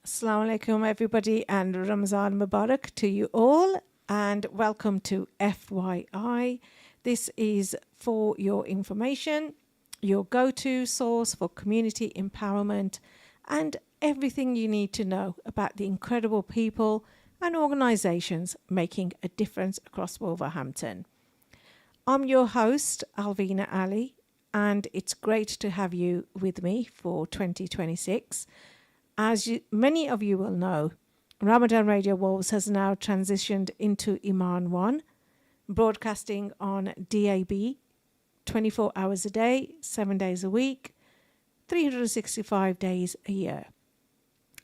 Assalamu alaikum, everybody, and Ramazan Mubarak to you all, and welcome to FYI. This is for your information, your go-to source for community empowerment, and everything you need to know about the incredible people and organisations making a difference across Wolverhampton. I'm your host, Alvina Ali, and it's great to have you with me for 2026. Many of you will know, Ramadan Radio Wolves has now transitioned into Iman 1, broadcasting on DAB 24 hours a day, 7 days a week, 365 days a year.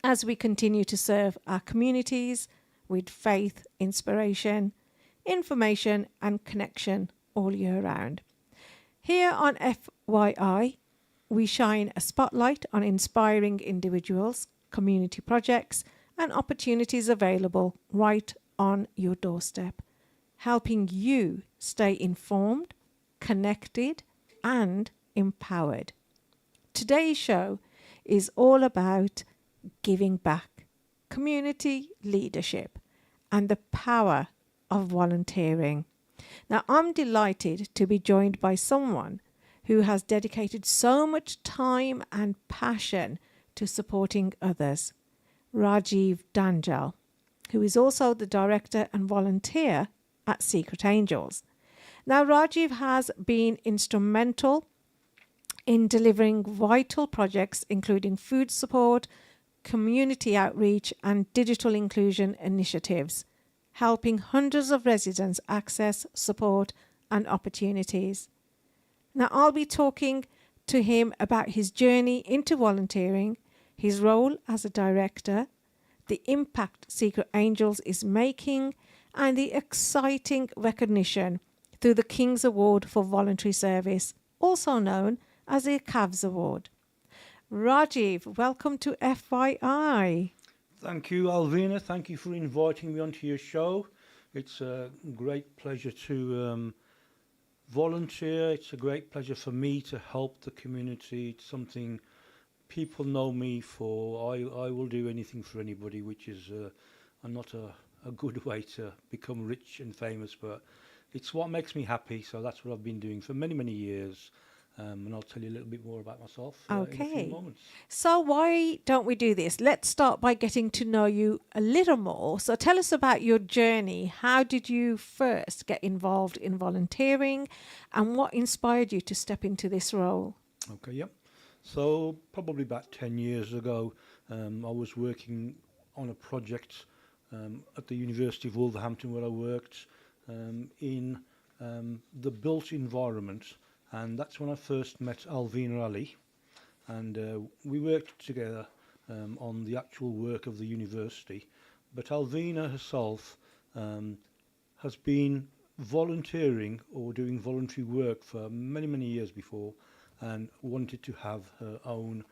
As we continue to serve our communities with faith, inspiration, information, and connection all year round. Here on FYI, we shine a spotlight on inspiring individuals, community projects, and opportunities available right on your doorstep, helping you stay informed, connected, and empowered. Today's show is all about giving back, community leadership, and the power of volunteering. Now, I'm delighted to be joined by someone who has dedicated so much time and passion to supporting others, Rajiv Danjal, who is also the director and volunteer at Secret Angels. Now, Rajiv has been instrumental in delivering vital projects, including food support, community outreach, and digital inclusion initiatives, helping hundreds of residents access support and opportunities. Now, I'll be talking to him about his journey into volunteering, his role as a director, the impact Secret Angels is making, and the exciting recognition through the King's Award for Voluntary Service, also known as the CAVS Award. Rajiv, welcome to FYI. Thank you, Alvina. Thank you for inviting me onto your show. It's a great pleasure to volunteer. It's a great pleasure for me to help the community. It's something people know me for. I will do anything for anybody, which is not a good way to become rich and famous, but it's what makes me happy. So that's what I've been doing for many, many years. And I'll tell you a little bit more about myself in a few moments. So why don't we do this? Let's start by getting to know you a little more. So tell us about your journey. How did you first get involved in volunteering, and what inspired you to step into this role? Okay, yep. So probably about 10 years ago, I was working on a project at the University of Wolverhampton where I worked in the built environment. And that's when I first met Alvina Ali, and we worked together on the actual work of the university. But Alvina herself has been volunteering or doing voluntary work for many, many years before, and wanted to have her own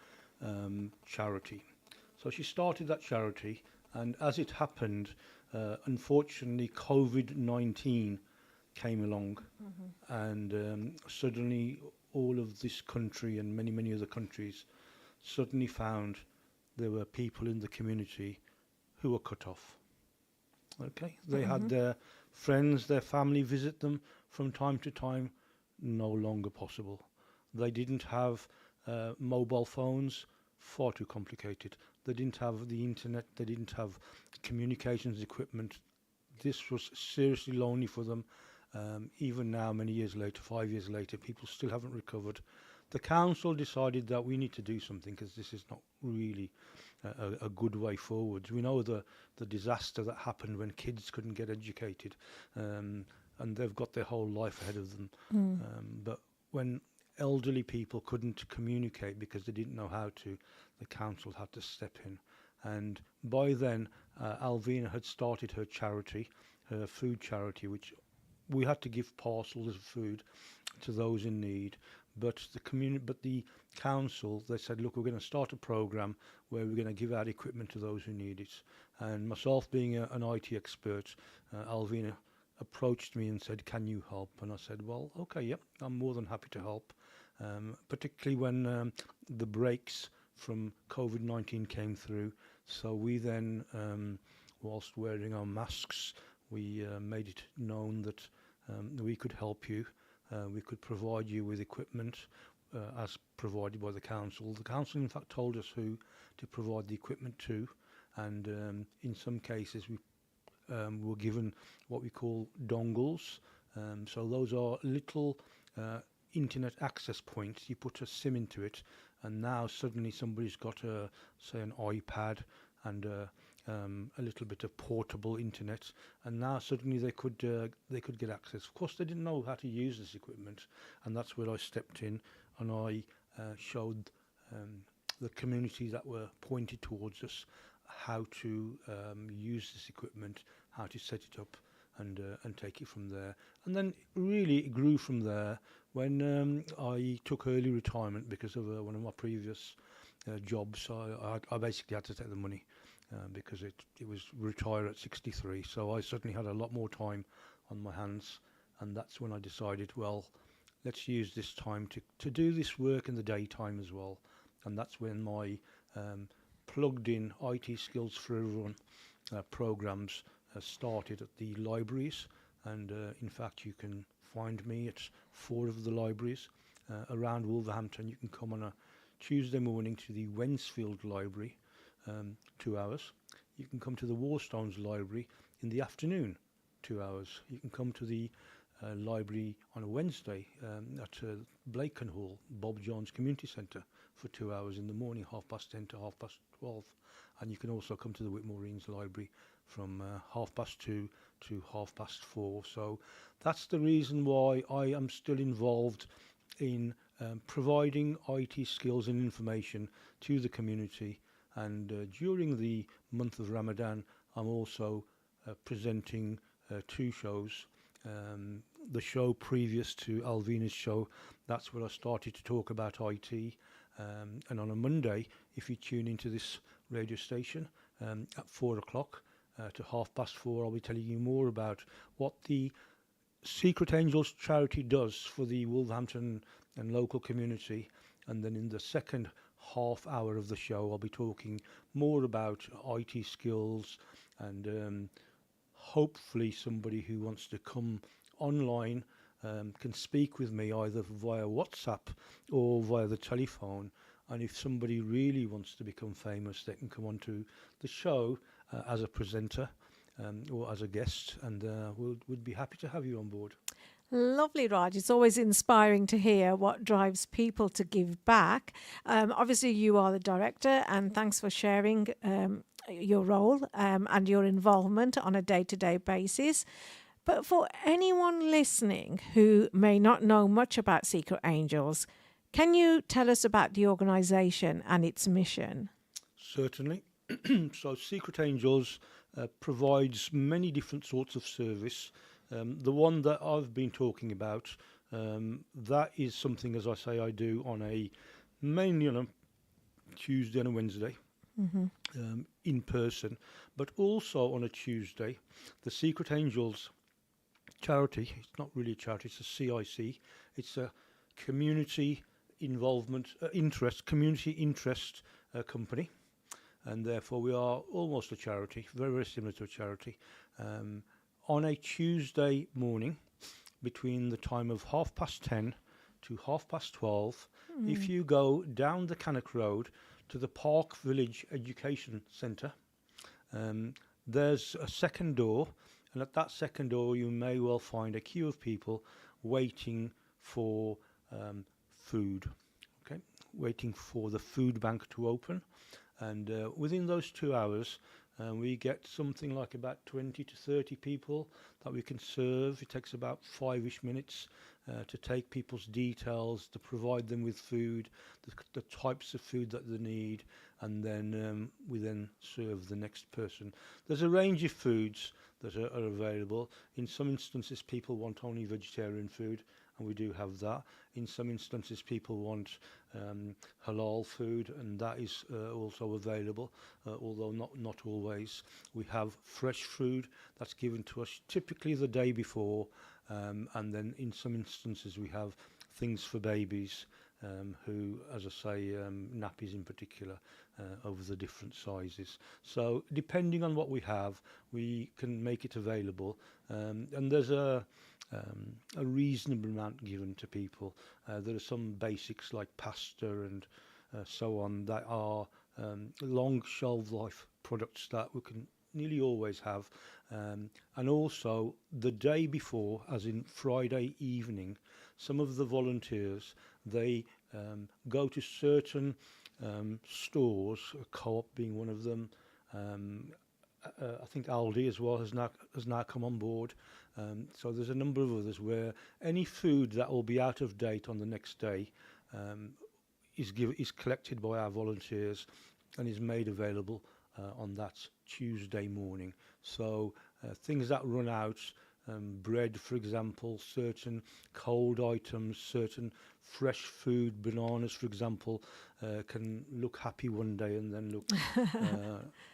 charity. So she started that charity, and as it happened, unfortunately, COVID-19 came along, and suddenly all of this country and many, many other countries suddenly found there were people in the community who were cut off. Okay, they had their friends, their family visit them from time to time, no longer possible. They didn't have mobile phones, far too complicated. They didn't have the internet, they didn't have communications equipment. This was seriously lonely for them. Even now, many years later, 5 years later, people still haven't recovered. The council decided that we need to do something because this is not really a good way forward. We know the disaster that happened when kids couldn't get educated, and they've got their whole life ahead of them. But when elderly people couldn't communicate because they didn't know how to, the council had to step in. And by then, Alvina had started her charity, her food charity, which we had to give parcels of food to those in need, but the council, they said, look, we're going to start a program where we're going to give out equipment to those who need it. And myself being an IT expert, Alvina approached me and said, can you help? And I said, well, okay, yep, I'm more than happy to help, particularly when the breaks from COVID-19 came through. So we then, whilst wearing our masks, we made it known that we could help you. We could provide you with equipment as provided by the council. The council, in fact, told us who to provide the equipment to, and in some cases we were given what we call dongles. So those are little internet access points. You put a SIM into it, and now suddenly somebody's got say an iPad and a little bit of portable internet, and now suddenly they could get access. Of course, they didn't know how to use this equipment, and that's where I stepped in, and I showed the community that were pointed towards us how to use this equipment, how to set it up, and take it from there. And then really it grew from there when I took early retirement because of one of my previous jobs. I basically had to take the money because it was retire at 63. So I suddenly had a lot more time on my hands, and that's when I decided, well, let's use this time to do this work in the daytime as well. And that's when my plugged in IT skills for everyone programs started at the libraries, and in fact you can find me at 4 of the libraries around Wolverhampton. You can come on a Tuesday morning to the Wensfield Library, 2 hours. You can come to the Warstones Library in the afternoon, 2 hours. You can come to the library on a Wednesday at Blaken Hall, Bob Jones Community Centre, for 2 hours in the morning, 10:30 to 12:30. And you can also come to the Whitmoreens Library from 2:30 to 4:30. So that's the reason why I am still involved in providing IT skills and information to the community. And during the month of Ramadan, I'm also presenting 2 shows. The show previous to Alvina's show, that's where I started to talk about IT. And on a Monday, if you tune into this radio station at 4 o'clock to 4:30, I'll be telling you more about what the Secret Angels charity does for the Wolverhampton and local community. And then in the second half hour of the show, I'll be talking more about IT skills and hopefully somebody who wants to come online can speak with me either via WhatsApp or via the telephone. And if somebody really wants to become famous, they can come onto the show as a presenter or as a guest, and we'd be happy to have you on board. Lovely, Raj. It's always inspiring to hear what drives people to give back. Obviously, you are the director, and thanks for sharing your role and your involvement on a day-to-day basis. But for anyone listening who may not know much about Secret Angels, can you tell us about the organisation and its mission? Certainly. So Secret Angels provides many different sorts of service. The one that I've been talking about, that is something, as I say, I do mainly on a Tuesday and a Wednesday. In person, but also on a Tuesday, the Secret Angels charity, it's not really a charity, it's a CIC, it's a community community interest company, and therefore we are almost a charity, very, very similar to a charity. On a Tuesday morning, between the time of 10:30 to 12:30, if you go down the Cannock Road to the Park Village Education Centre, there's a second door, and at that second door you may well find a queue of people waiting for food, okay, waiting for the food bank to open. And within those 2 hours, we get something like about 20 to 30 people that we can serve. It takes about 5-ish minutes to take people's details, to provide them with food, the types of food that they need, and then we then serve the next person. There's a range of foods that are available. In some instances, people want only vegetarian food, and we do have that. In some instances, people want halal food, and that is also available, although not always. We have fresh food that's given to us typically the day before, and then in some instances we have things for babies. who, as I say, nappies in particular, over the different sizes. So depending on what we have, we can make it available, and there's a reasonable amount given to people. There are some basics like pasta and so on that are long shelf life products that we can nearly always have, and also the day before, as in Friday evening, some of the volunteers, they go to certain stores, Co-op being one of them. I think Aldi as well has now come on board. So there's a number of others where any food that will be out of date on the next day is collected by our volunteers and is made available on that Tuesday morning. So things that run out, bread, for example, certain cold items, certain fresh food, bananas, for example, can look happy one day and then look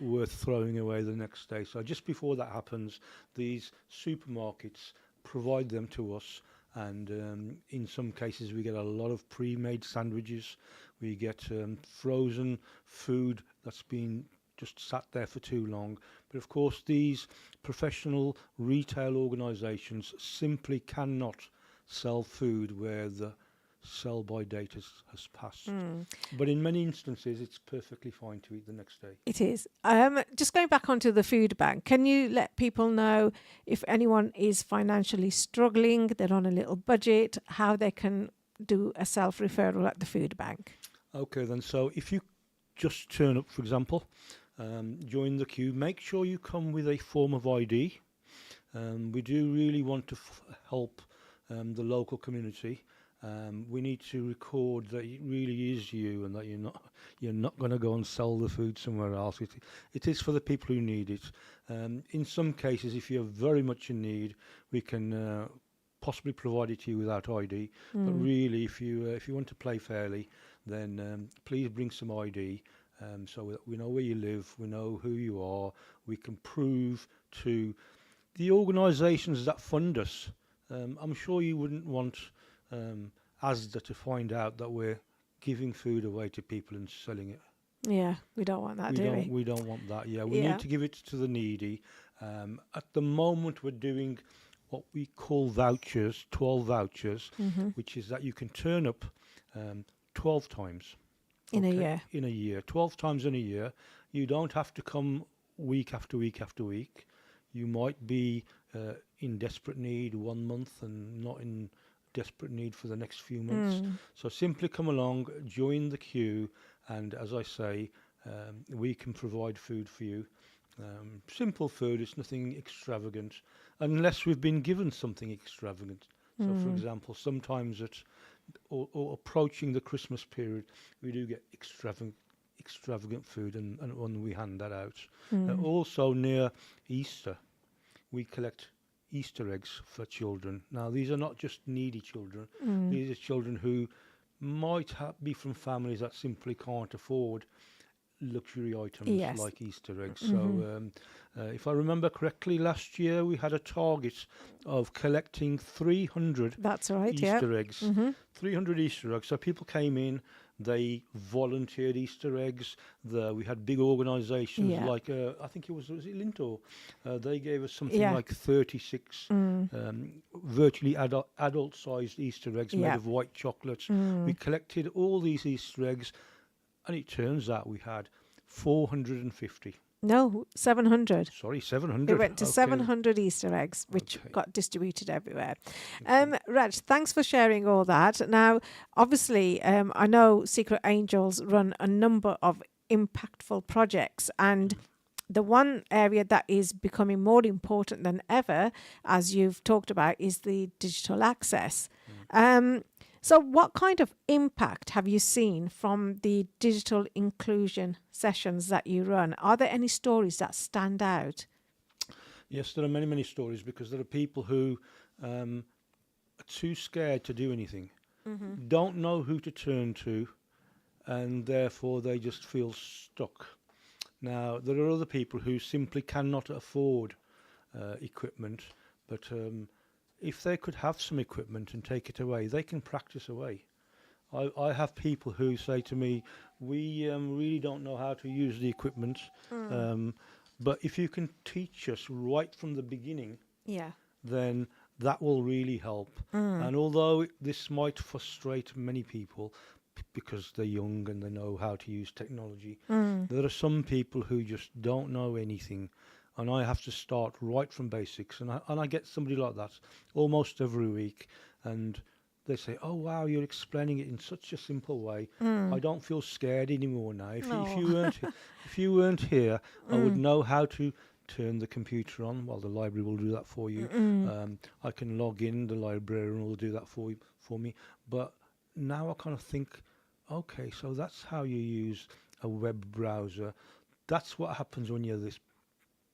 worth throwing away the next day. So just before that happens, these supermarkets provide them to us. And in some cases, we get a lot of pre-made sandwiches. We get frozen food that's been just sat there for too long. But of course, these professional retail organisations simply cannot sell food where the sell-by date has passed. But in many instances, it's perfectly fine to eat the next day. It is. Just going back onto the food bank, can you let people know if anyone is financially struggling, they're on a little budget, how they can do a self-referral at the food bank? Okay, then. So if you just turn up, for example, join the queue, make sure you come with a form of ID. We do really want to help the local community. We need to record that it really is you and that you're not going to go and sell the food somewhere else. It is for the people who need it. In some cases, if you're very much in need, we can possibly provide it to you without ID. But really, if you want to play fairly, then please bring some ID. So that we know where you live, we know who you are, we can prove to the organisations that fund us. I'm sure you wouldn't want ASDA to find out that we're giving food away to people and selling it. Yeah, we don't want that, do we? We don't want that, yeah. We need to give it to the needy. At the moment, we're doing what we call vouchers, 12 vouchers, which is that you can turn up 12 times. In a year? In a year. 12 times in a year. You don't have to come week after week after week. You might be in desperate need one month and not in desperate need for the next few months. So simply come along, join the queue, and as I say, we can provide food for you. Simple food, it's nothing extravagant, unless we've been given something extravagant. So, for example, sometimes or approaching the Christmas period, we do get extravagant food, and when we hand that out. Also near Easter, we collect Easter eggs for children. Now, these are not just needy children. These are children who might be from families that simply can't afford luxury items like Easter eggs. So if I remember correctly, last year we had a target of collecting 300 Easter eggs. 300 Easter eggs. So people came in, they volunteered Easter eggs. We had big organisations like, I think was it Lintor? They gave us something like 36 virtually adult-sized Easter eggs made of white chocolate. We collected all these Easter eggs, and it turns out we had 450. No, 700. Sorry, 700. It went to 700 Easter eggs, which got distributed everywhere. Raj, thanks for sharing all that. Now, obviously, I know Secret Angels run a number of impactful projects, and the one area that is becoming more important than ever, as you've talked about, is the digital access. So what kind of impact have you seen from the digital inclusion sessions that you run? Are there any stories that stand out? Yes, there are many, many stories, because there are people who are too scared to do anything, don't know who to turn to, and therefore they just feel stuck. Now, there are other people who simply cannot afford equipment, but if they could have some equipment and take it away, they can practice away. I have people who say to me, we really don't know how to use the equipment, um, but if you can teach us right from the beginning, Yeah. then that will really help. And although this might frustrate many people because they're young and they know how to use technology, there are some people who just don't know anything. And I have to start right from basics. And I get somebody like that almost every week. And they say, "Oh wow, you're explaining it in such a simple way. I don't feel scared anymore now. If No. you weren't if you weren't here, I would know how to turn the computer on. Well, the library will do that for you. I can log in. The librarian will do that for me. But now I kind of think, okay, so that's how you use a web browser. That's what happens when you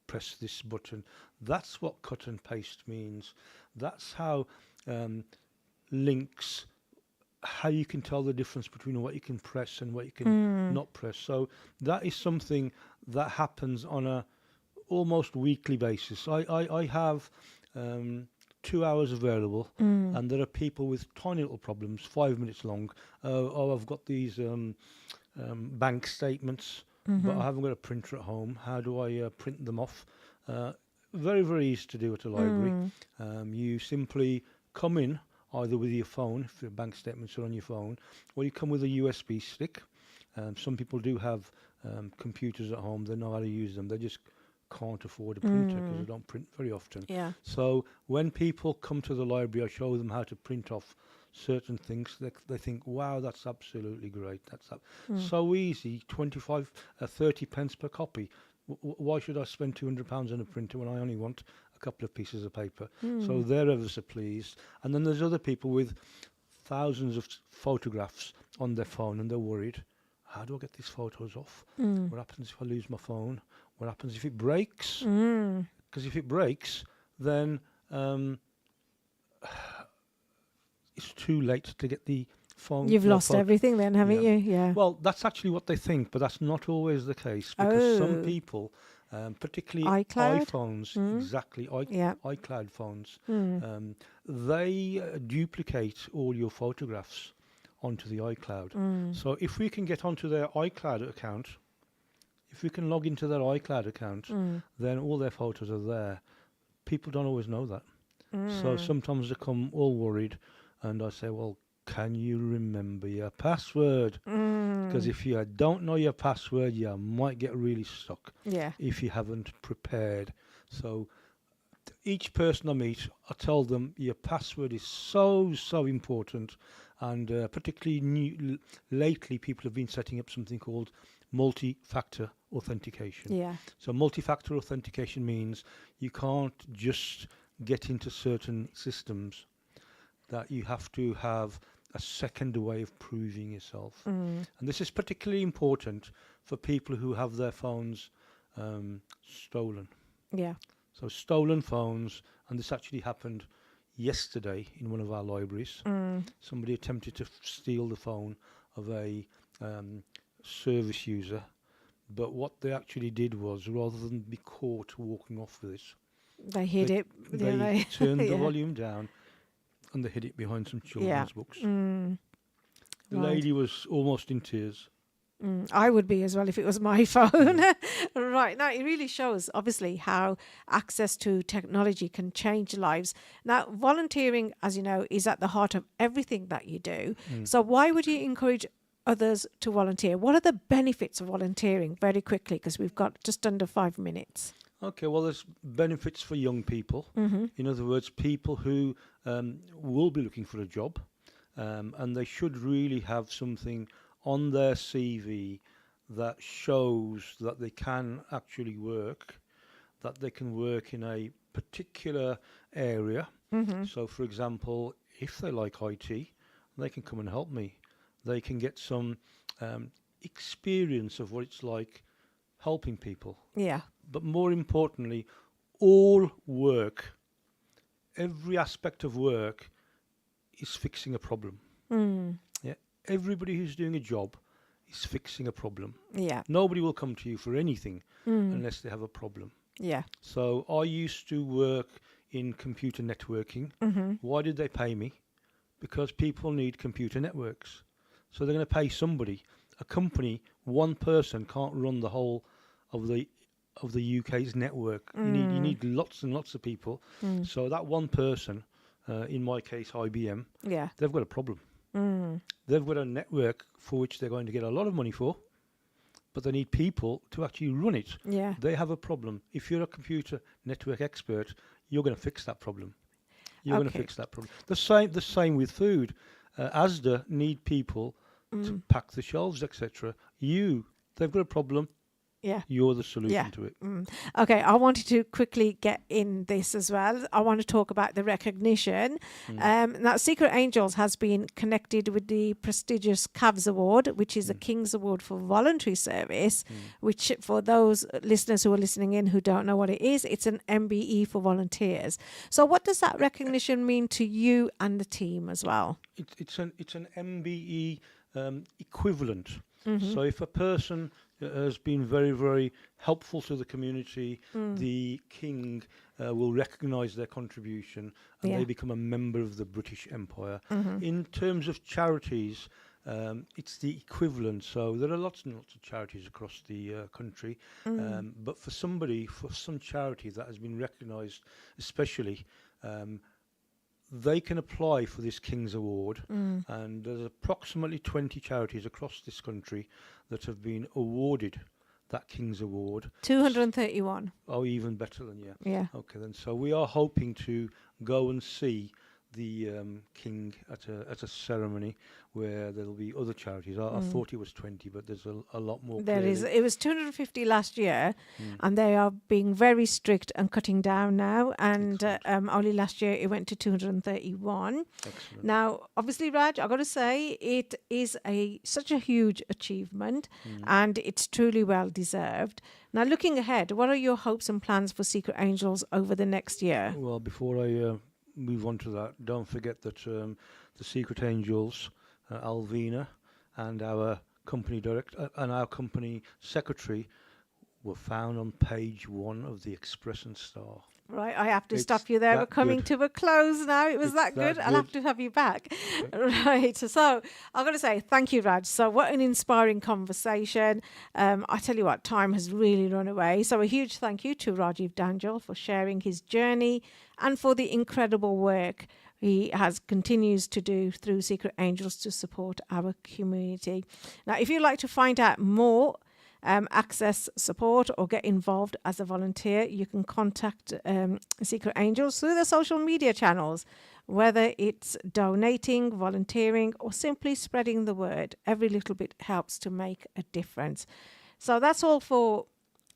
press this button. That's what cut and paste means. That's how links, how you can tell the difference between what you can press and what you can not press. So that is something that happens on a almost weekly basis. I have 2 hours available, and there are people with tiny little problems, 5 minutes long. I've got these bank statements, but I haven't got a printer at home. How do I print them off? Very, very easy to do at a library. You simply come in either with your phone, if your bank statements are on your phone, or you come with a USB stick. Some people do have computers at home. They know how to use them. They just can't afford a printer because they don't print very often. Yeah. So when people come to the library, I show them how to print off certain things. They think, wow, that's absolutely great. That's so easy, 30 pence per copy. Why should I spend £200 on a printer when I only want a couple of pieces of paper? So they're ever so pleased. And then there's other people with thousands of photographs on their phone, and they're worried. How do I get these photos off? What happens if I lose my phone? What happens if it breaks? Because if it breaks, then it's too late to get the phone. You've lost everything then, haven't you? Yeah. Well, that's actually what they think, but that's not always the case, because some people, particularly iCloud? iPhones, exactly, iCloud phones, they duplicate all your photographs onto the iCloud. So if we can get onto their iCloud account, if we can log into their iCloud account, then all their photos are there. People don't always know that. So sometimes they come all worried, and I say, well, can you remember your password? Because if you don't know your password, you might get really stuck if you haven't prepared. So each person I meet, I tell them your password is so important. And particularly lately, people have been setting up something called multi-factor authentication. Yeah. So multi-factor authentication means you can't just get into certain systems, that you have to have a second way of proving yourself. And this is particularly important for people who have their phones stolen. Yeah. So stolen phones, and this actually happened yesterday in one of our libraries. Somebody attempted to steal the phone of a service user, but what they actually did was, rather than be caught walking off with this, They hid it. they turned the volume down, and they hid it behind some children's books. The lady was almost in tears. I would be as well if it was my phone. Right. Now, it really shows, obviously, how access to technology can change lives. Now, volunteering, as you know, is at the heart of everything that you do. So why would you encourage others to volunteer? What are the benefits of volunteering, very quickly, because we've got just under 5 minutes? Okay, well, there's benefits for young people. In other words, people who will be looking for a job, and they should really have something on their CV that shows that they can actually work, that they can work in a particular area. So, for example, if they like IT, they can come and help me. They can get some experience of what it's like helping people. Yeah. But more importantly, all work, every aspect of work is fixing a problem. Yeah, everybody who's doing a job is fixing a problem. Yeah. Nobody will come to you for anything unless they have a problem. Yeah. So I used to work in computer networking. Why did they pay me? Because people need computer networks. So they're going to pay somebody. A company, one person can't run the whole of the UK's network. You need lots and lots of people. So that one person, in my case IBM, Yeah. they've got a problem. They've got a network for which they're going to get a lot of money for, but they need people to actually run it. Yeah. They have a problem. If you're a computer network expert, you're going to fix that problem. You're going to fix that problem. The same with food. Asda need people to pack the shelves, etc. They've got a problem. Yeah. You're the solution to it. Okay, I wanted to quickly get in this as well. I want to talk about the recognition. Now, Secret Angels has been connected with the prestigious CAVS Award, which is a King's Award for Voluntary Service, which for those listeners who are listening in who don't know what it is, it's an MBE for volunteers. So what does that recognition mean to you and the team as well? It's an MBE equivalent. So if a person has been very, very helpful to the community, the King will recognise their contribution and they become a member of the British Empire. In terms of charities, it's the equivalent. So there are lots and lots of charities across the country, but for some charity that has been recognised especially, they can apply for this King's Award, and there's approximately 20 charities across this country that have been awarded that King's Award. 231. Oh, even better than, Yeah. Okay, then. So we are hoping to go and see the King at a ceremony where there'll be other charities. I thought it was 20, but there's a lot more. There clearly. is. It was 250 last year, and they are being very strict and cutting down now. And only last year it went to 231. Excellent. Now, obviously, Raj, I've got to say it is such a huge achievement, and it's truly well deserved. Now, looking ahead, what are your hopes and plans for Secret Angels over the next year? Well, before I move on to that, don't forget that the Secret Angels, Alvina, and our company director and our company secretary were found on page 1 of the Express and Star. Right, I have to stop you there. We're coming to a close now. It was that good. I'll have to have you back. Okay. Right, so I've got to say thank you, Raj. So what an inspiring conversation. I tell you what, time has really run away. So a huge thank you to Rajiv Danjal for sharing his journey and for the incredible work he continues to do through Secret Angels to support our community. Now, if you'd like to find out more, access support or get involved as a volunteer, you can contact Secret Angels through the social media channels, whether it's donating, volunteering, or simply spreading the word. Every little bit helps to make a difference. So that's all for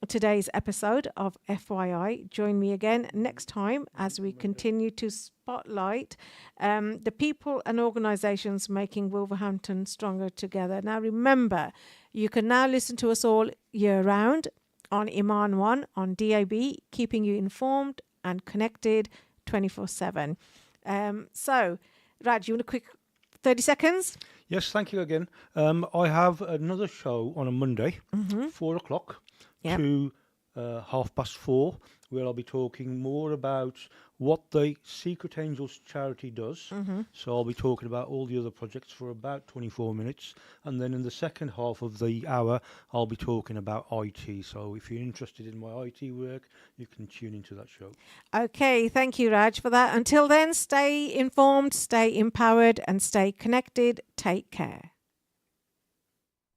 today's episode of FYI. Join me again next time as we continue to spotlight the people and organisations making Wolverhampton stronger together. Now remember, you can now listen to us all year round on Iman 1 on DAB, keeping you informed and connected 24/7. So, Raj, you want a quick 30 seconds? Yes, thank you again. I have another show on a Monday, 4 o'clock to 4:30, where I'll be talking more about what the Secret Angels charity does. So I'll be talking about all the other projects for about 24 minutes. And then in the second half of the hour, I'll be talking about IT. So if you're interested in my IT work, you can tune into that show. Okay, thank you, Raj, for that. Until then, stay informed, stay empowered, and stay connected. Take care.